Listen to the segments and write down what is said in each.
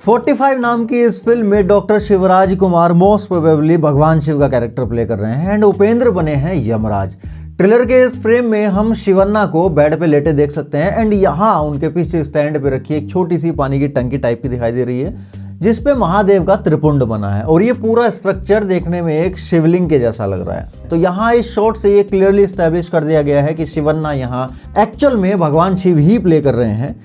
45 नाम की इस फिल्म में doctor Shivraj Kumar most probably भगवान शिव का कैरेक्टर प्ले कर रहे हैं एंड उपेंद्र बने हैं यमराज। ट्रेलर के इस फ्रेम में हम शिवन्ना को बेड पे लेटे देख सकते हैं एंड यहाँ उनके पीछे स्टैंड पे रखी एक छोटी सी पानी की टंकी टाइप की दिखाई दे रही है जिसपे महादेव का त्रिपुंड बना है और ये पूरा स्ट्रक्चर देखने में एक शिवलिंग के जैसा लग रहा है। तो यहाँ इस शॉट से ये क्लियरली स्टैब्लिश कर दिया गया है कि शिवन्ना यहाँ एक्चुअल में भगवान शिव ही प्ले कर रहे हैं।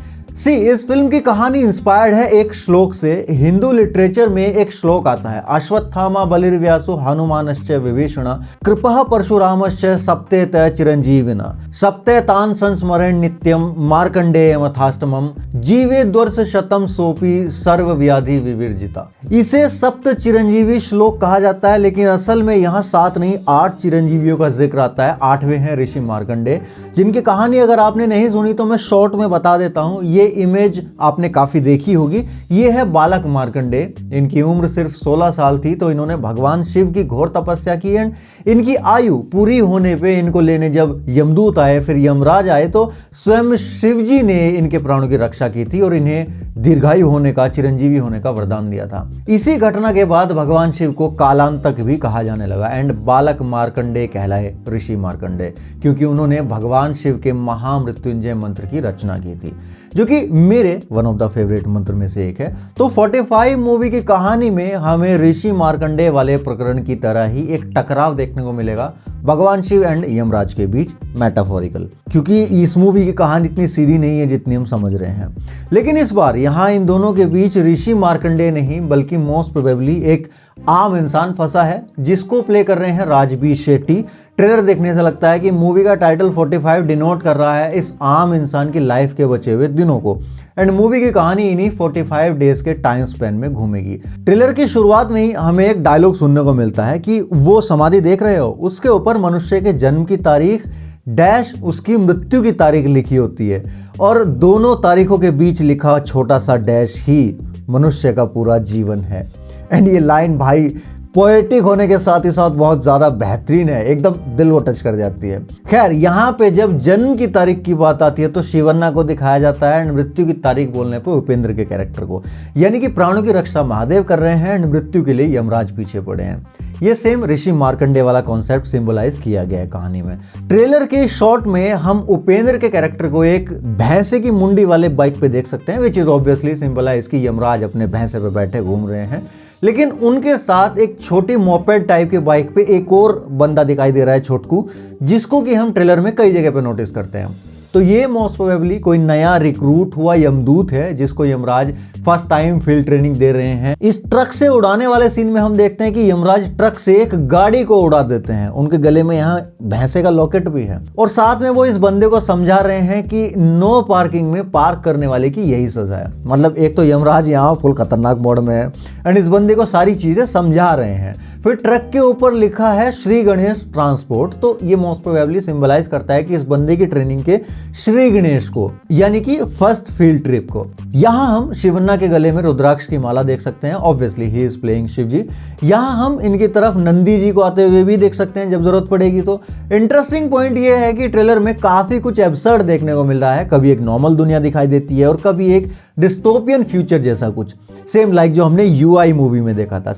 इस फिल्म की कहानी इंस्पायर्ड है एक श्लोक से। हिंदू लिटरेचर में एक श्लोक आता है, अश्वत्थामा बलिर्व्यासो हनुमानश्च विभीषण कृपः परशुरामश्च सप्ते त चिरंजीविना सप्ते तान संस्मरण नित्यम मार्कंडेयमथाष्टमम जीवे द्वर्ष शतम सोपी सर्व व्याधि विवर्जिता। इसे सप्त चिरंजीवी श्लोक कहा जाता है, लेकिन असल में यहाँ 7 नहीं 8 चिरंजीवियों का जिक्र आता है। 8वें हैं ऋषि मार्कंडेय, जिनकी कहानी अगर आपने नहीं सुनी तो मैं शॉर्ट में बता देता हूँ। ये इमेज आपने काफी देखी होगी। ये है बालक मार्कंडेय, इनकी उम्र सिर्फ 16 साल थी तो इन्होंने भगवान शिव की घोर तपस्या की एंड इनकी आयु पूरी होने पे इनको लेने जब यमदूत आए, फिर यमराज आए, तो स्वयं शिव जी ने इनके प्राणों की रक्षा की थी और इन्हें दीर्घायु होने का, चिरंजीवी होने का वरदान दिया था। इसी घटना के बाद भगवान शिव को कालांतक भी कहा जाने लगा एंड बालक मार्कंडेय कहलाए ऋषि मार्कंडेय, क्योंकि उन्होंने भगवान शिव के महामृत्युंजय मंत्र की रचना की थी, जो कि मेरे वन ऑफ द फेवरेट मंत्र में से एक है। तो 45 मूवी की कहानी में हमें ऋषि मार्कंडेय वाले प्रकरण की तरह ही एक टकराव देखने को मिलेगा भगवान शिव एंड यमराज के बीच, मेटाफोरिकल, क्योंकि इस मूवी की कहानी इतनी सीधी नहीं है जितनी हम समझ रहे हैं। लेकिन इस बार यहाँ इन दोनों के बीच ऋषि मार्कंडेय नहीं बल्कि मोस्ट प्रोबेबली एक आम इंसान फंसा है, जिसको प्ले कर रहे हैं राजबीर शेट्टी। ट्रेलर देखने से लगता है कि मूवी का टाइटल 45 डिनोट कर रहा है इस आम इंसान की लाइफ के बचे हुए दिनों को एंड मूवी की कहानी इन्हीं 45 डेज के टाइम स्पेन में घूमेगी। ट्रेलर की शुरुआत में ही हमें एक डायलॉग सुनने को मिलता है कि वो समाधि देख रहे हो, उसके ऊपर मनुष्य के जन्म की तारीख डैश उसकी मृत्यु की तारीख लिखी होती है और दोनों तारीखों के बीच लिखा छोटा सा डैश ही मनुष्य का पूरा जीवन है। एंड ये लाइन भाई पोएटिक होने के साथ ही साथ बहुत ज़्यादा बेहतरीन है, एकदम दिल को टच कर जाती है। खैर, यहाँ पे जब जन्म की तारीख की बात आती है तो शिवन्ना को दिखाया जाता है एंड मृत्यु की तारीख बोलने पे उपेंद्र के कैरेक्टर को, यानी कि प्राणों की रक्षा महादेव कर रहे हैं एंड मृत्यु के लिए यमराज पीछे पड़े हैं। ये सेम ऋषि मार्कंडेय वाला कॉन्सेप्ट सिंबलाइज किया गया है कहानी में। ट्रेलर के शॉट में हम उपेंद्र के कैरेक्टर को एक भैंसे की मुंडी वाले बाइक पे देख सकते हैं, विच इज ऑब्वियसली सिंबलाइज कि यमराज अपने भैंसे पे बैठे घूम रहे हैं। लेकिन उनके साथ एक छोटी मोपेड टाइप के बाइक पे एक और बंदा दिखाई दे रहा है, छोटकू, जिसको कि हम ट्रेलर में कई जगह पे नोटिस करते हैं। तो ये मोस्ट प्रोबेबली कोई नया रिक्रूट हुआ यमदूत है जिसको Yamraj first time field training दे रहे हैं। इस ट्रक से उड़ाने वाले सीन में हम देखते हैं कि यमराज ट्रक से एक गाड़ी को उड़ा देते हैं। उनके गले में यहाँ भैंसे का लॉकेट भी है और साथ में वो इस बंदे को समझा रहे हैं कि नो पार्किंग में पार्क करने वाले की यही सजा है। मतलब एक तो यमराज यहाँ फुल खतरनाक मोड में है एंड इस बंदे को सारी चीजें समझा रहे हैं। फिर ट्रक के ऊपर लिखा है श्री गणेश ट्रांसपोर्ट, तो ये मोस्ट प्रोबेबली सिंबलाइज करता है कि इस बंदे की ट्रेनिंग के श्री गणेश को, यानी कि फर्स्ट फील्ड ट्रिप को। यहाँ हम शिवन्ना के गले में रुद्राक्ष की माला देख सकते हैं, obviously he is playing Shiv ji. यहाँ हम इनकी तरफ नंदी जी को आते हुए भी देख सकते हैं जब जरूरत पड़ेगी। तो इंटरेस्टिंग पॉइंट ये है कि ट्रेलर में काफी कुछ एब्सर्ड देखने को मिल रहा है। कभी एक नॉर्मल दुनिया दिखाई देती है और कभी एक डिस्टोपियन फ्यूचर जैसा कुछ, सेम लाइक जो हमने यूआई मूवी में देखा था।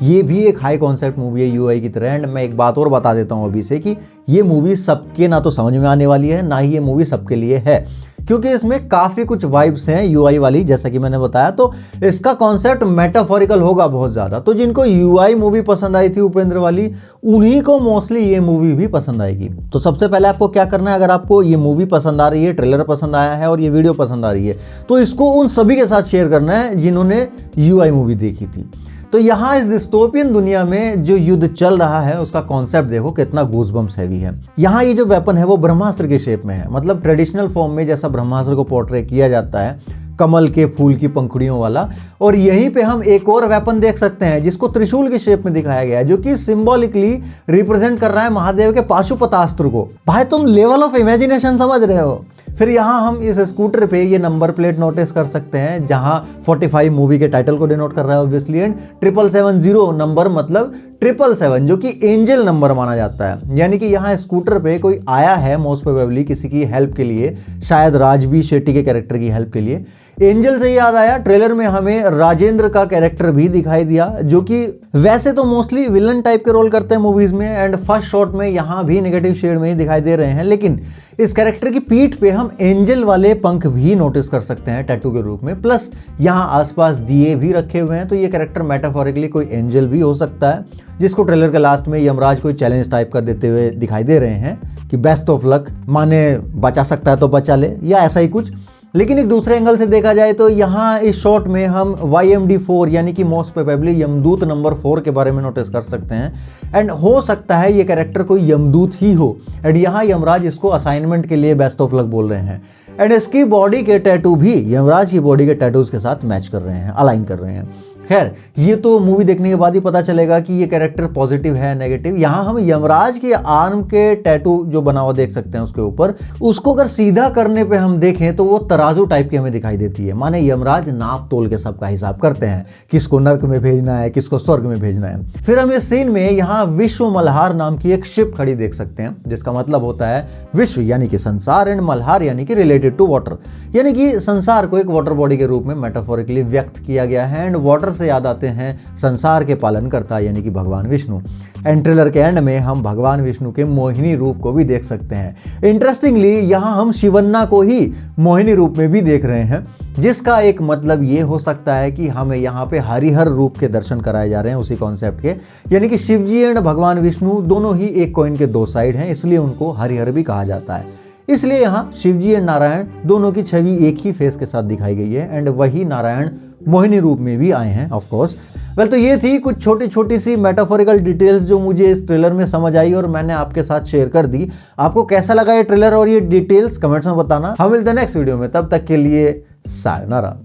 ये भी एक हाई कॉन्सेप्ट मूवी है यूआई की तरह। एंड मैं एक बात और बता देता हूँ अभी से कि ये मूवी सबके ना तो समझ में आने वाली है, ना ही ये मूवी सबके लिए है, क्योंकि इसमें काफी कुछ वाइब्स हैं यूआई वाली, जैसा कि मैंने बताया। तो इसका कॉन्सेप्ट मेटाफोरिकल होगा बहुत ज्यादा। तो जिनको यूआई मूवी पसंद आई थी उपेंद्र वाली, उन्हीं को मोस्टली ये मूवी भी पसंद आएगी। तो सबसे पहले आपको क्या करना है, अगर आपको ये मूवी पसंद आ रही है, ट्रेलर पसंद आया है और ये वीडियो पसंद आ रही है, तो इसको उन सभी के साथ शेयर करना है जिन्होंने यूआई मूवी देखी थी। तो यहाँ इस डिस्टोपियन दुनिया में जो युद्ध चल रहा है उसका कॉन्सेप्ट देखो कितना गूज़बम्स हैवी है। यहाँ ये जो वेपन है वो ब्रह्मास्त्र के शेप में है, मतलब ट्रेडिशनल फॉर्म में जैसा ब्रह्मास्त्र को पोर्ट्रे किया जाता है, कमल के फूल की पंखुड़ियों वाला। और यहीं पे हम एक और वेपन देख सकते हैं जिसको त्रिशूल के शेप में दिखाया गया है, जो कि सिंबॉलिकली रिप्रेजेंट कर रहा है महादेव के पाशुपतास्त्र को। भाई तुम लेवल ऑफ इमेजिनेशन समझ रहे हो। फिर यहाँ हम इस स्कूटर पे ये नंबर प्लेट नोटिस कर सकते हैं जहाँ 45 मूवी के टाइटल को डिनोट कर रहा है ऑब्वियसली, एंड 777 नंबर मतलब 777 जो कि एंजल नंबर माना जाता है। यानी कि यहाँ स्कूटर पे कोई आया है मोस्ट प्रोबेबली किसी की हेल्प के लिए, शायद राजबीर शेट्टी के कैरेक्टर की हेल्प के लिए। एंजल से याद आया, ट्रेलर में हमें राजेंद्र का कैरेक्टर भी दिखाई दिया, जो कि वैसे तो मोस्टली विलन टाइप के रोल करते हैं मूवीज में, एंड फर्स्ट शॉट में यहाँ भी नेगेटिव शेड में ही दिखाई दे रहे हैं, लेकिन इस कैरेक्टर की पीठ पे हम एंजल वाले पंख भी नोटिस कर सकते हैं टैटू के रूप में। प्लस यहाँ आसपास दिए भी रखे हुए हैं, तो ये कैरेक्टर मेटाफोरिकली कोई एंजल भी हो सकता है, जिसको ट्रेलर के लास्ट में यमराज कोई चैलेंज टाइप का देते हुए दिखाई दे रहे हैं कि बेस्ट ऑफ लक, माने बचा सकता है तो बचा ले, या ऐसा ही कुछ। लेकिन एक दूसरे एंगल से देखा जाए तो यहाँ इस शॉट में हम YMD4 यानी कि मोस्ट प्रोबेबली यमदूत नंबर 4 के बारे में नोटिस कर सकते हैं, एंड हो सकता है ये कैरेक्टर कोई यमदूत ही हो, एंड यहाँ यमराज इसको असाइनमेंट के लिए बेस्ट ऑफ लक बोल रहे हैं, एंड इसकी बॉडी के टैटू भी यमराज की बॉडी के टैटूज के साथ मैच कर रहे हैं, अलाइन कर रहे हैं। खैर, ये तो मूवी देखने के बाद ही पता चलेगा कि ये कैरेक्टर पॉजिटिव है नेगेटिव। यहाँ हम यमराज के आर्म के टैटू जो बना हुआ देख सकते हैं उसके ऊपर, उसको अगर सीधा करने पे हम देखें तो वो तराजू टाइप की हमें दिखाई देती है, माने यमराज नाप तोल के सबका हिसाब करते हैं, किसको नर्क में भेजना है, किसको स्वर्ग में भेजना है। फिर हम इस सीन में यहाँ विश्व मल्हार नाम की एक शिप खड़ी देख सकते हैं, जिसका मतलब होता है विश्व यानी कि संसार, एंड मल्हार यानी कि रिलेटेड टू वाटर, यानी कि संसार को एक वाटर बॉडी के रूप में मेटाफोरिकली व्यक्त किया गया है, एंड वाटर से याद आते हैं संसार के पालनकर्ता यानी कि भगवान विष्णु। एंड ट्रेलर के एंड में हम भगवान विष्णु के मोहिनी रूप को भी देख सकते हैं। इंटरेस्टिंगली यहाँ हम शिवन्ना को ही मोहिनी रूप में भी देख रहे हैं, जिसका एक मतलब ये हो सकता है कि हमें यहाँ पे हरिहर रूप के दर्शन कराए जा रहे हैं उसी कॉन्सेप्ट के, यानी कि शिव जी एंड भगवान विष्णु दोनों ही एक कॉइन के दो साइड हैं, इसलिए उनको हरिहर भी कहा जाता है। इसलिए यहाँ शिवजी एंड नारायण दोनों की छवि एक ही फेस के साथ दिखाई गई है, एंड वही नारायण मोहिनी रूप में भी आए हैं ऑफ कोर्स। वेल, तो ये थी कुछ छोटी छोटी सी मेटाफोरिकल डिटेल्स जो मुझे इस ट्रेलर में समझ आई और मैंने आपके साथ शेयर कर दी। आपको कैसा लगा ये ट्रेलर और ये डिटेल्स कमेंट्स में बताना। हम मिलते हैं नेक्स्ट वीडियो में, तब तक के लिए सायोनारा।